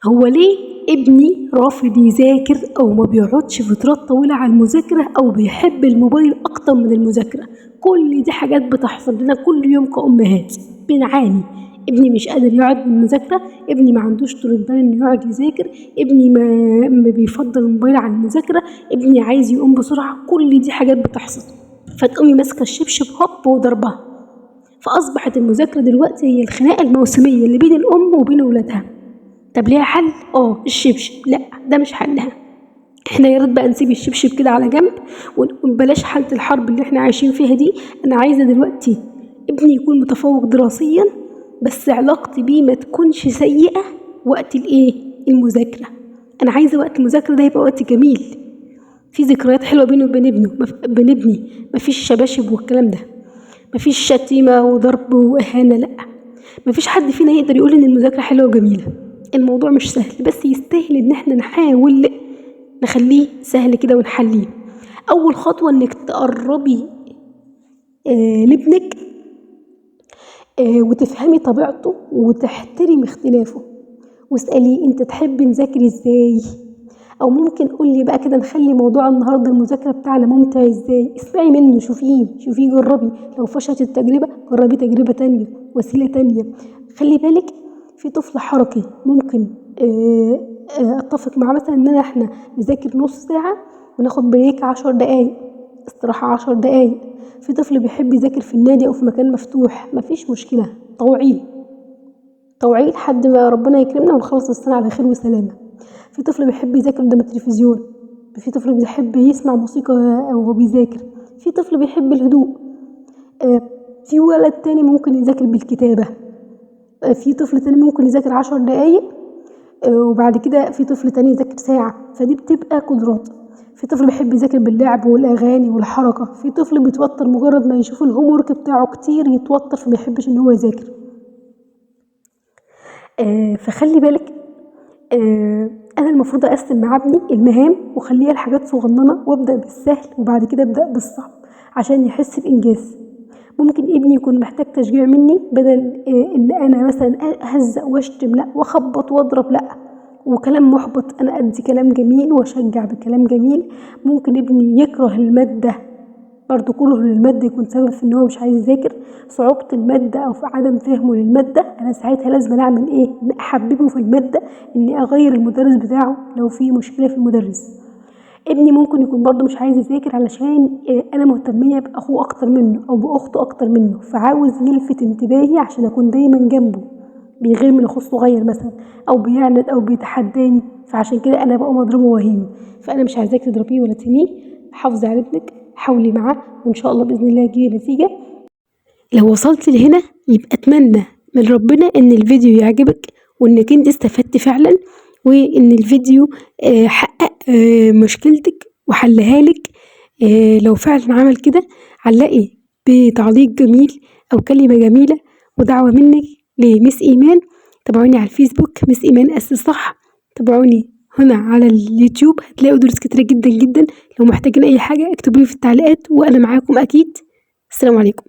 هو ليه ابني رافض يذاكر أو ما بيقعدش فترات طويلة على المذاكرة أو بيحب الموبايل أكتر من المذاكرة؟ كل دي حاجات بتحصل لنا كل يوم كأمهات بنعاني. ابني مش قادر يقعد من المذاكرة، ابني ما عندوش طولة بال إنه يقعد يذاكر، ابني ما بيفضل الموبايل عن المذاكرة، ابني عايز يقوم بسرعة. كل دي حاجات بتحصل، فتقومي ماسكة الشبشب هوب وضربها. فأصبحت المذاكرة دلوقتي هي الخناقة الموسمية اللي بين الأم وبين ولادها. طب ليها حل؟ الشبشب. لا، ده مش حلها. احنا يا ريت بقى نسيب الشبشب كده على جنب وبلاش حالة الحرب اللي احنا عايشين فيها دي. انا عايزة دلوقتي ابني يكون متفوق دراسيا، بس علاقتي بيه ما تكونش سيئة وقت المذاكرة. انا عايزة وقت المذاكرة ده يبقى وقت جميل، في ذكريات حلوة بينه وبين ابني. مفيش شباشب والكلام ده، مفيش شتيمة وضرب وإهانة، لأ. مفيش حد فينا يقدر يقول إن المذاكرة حلوة وجميلة. الموضوع مش سهل، بس يستاهل إن احنا نحاول نخليه سهل كده ونحليه. أول خطوة إنك تقربي لابنك وتفهمي طبيعته وتحترمي اختلافه، واسأليه انت تحبي نذاكر ازاي، او ممكن قولي بقى كده نخلي موضوع النهارده المذاكره بتاعنا ممتع ازاي. اسمعي منه، شوفيه جربي، لو فشلت التجربه جربي تجربه تانية، وسيله تانية. خلي بالك، في طفل حركي ممكن اتفق معاه مثلا ان احنا نذاكر نص ساعه وناخد بريك 10 دقايق استراحه 10 دقايق. في طفل بيحب يذاكر في النادي او في مكان مفتوح، مفيش مشكله، طوعيه لحد ما ربنا يكرمنا ونخلص السنه على خير وسلامه. في طفل بيحب يذاكر قدام التلفزيون، في طفل بيحب يسمع موسيقى وهو بيذاكر، في طفل بيحب الهدوء، في ولد تاني ممكن يذاكر بالكتابة، في طفل تاني ممكن يذاكر 10 دقايق، وبعد كده في طفل تاني يذاكر ساعة. فدي بتبقى قدرات. في طفل بيحب يذاكر باللعب والأغاني والحركة، في طفل بيتوتر مجرد ما يشوف الهوم ورك بتاعه كتير يتوتر فما يحبش ان هو يذاكر. فخلي بالك، انا المفروض اقسم مع ابني المهام واخليها لحاجات صغننه، وابدا بالسهل وبعد كده ابدا بالصعب عشان يحس بانجاز. ممكن ابني يكون محتاج تشجيع مني، بدل ان انا مثلا اهزق واشتم، لا، واخبط واضرب، لا، وكلام محبط. انا ادي كلام جميل واشجع بكلام جميل. ممكن ابني يكره الماده، برضو كره للمادة يكون سبب في ان هو مش عايز يذاكر، صعوبة المادة او في عدم فهمه للمادة. انا ساعتها لازم اعمل احببه في المادة، اني اغير المدرس بتاعه لو في مشكلة في المدرس. ابني ممكن يكون برضو مش عايز يذاكر علشان انا مهتمية باخوه اكتر منه او باخته اكتر منه، فعاوز يلفت انتباهي عشان اكون دايما جنبه، بيغير من اخوه الصغير مثلا، او بيعند او بيتحداني، فعشان كده انا بقوم اضربه واهينه. فانا مش عايزاك تضربيه ولا تهينيه. حافظي على ابنك، حاولي معاه، وان شاء الله باذن الله تجيبي نتيجه. لو وصلت لهنا يبقى اتمنى من ربنا ان الفيديو يعجبك، وانك انت استفدت فعلا، وان الفيديو حقق مشكلتك وحلها لك. لو فعلا عمل كده، علقي بتعليق جميل او كلمه جميله ودعوه منك لمس ايمان. تابعوني على الفيسبوك مس ايمان اسس صح، تابعوني هنا على اليوتيوب، هتلاقوا دروس كتيرة جدا جدا. لو محتاجين اي حاجة اكتبوا لي في التعليقات وانا معاكم اكيد. السلام عليكم.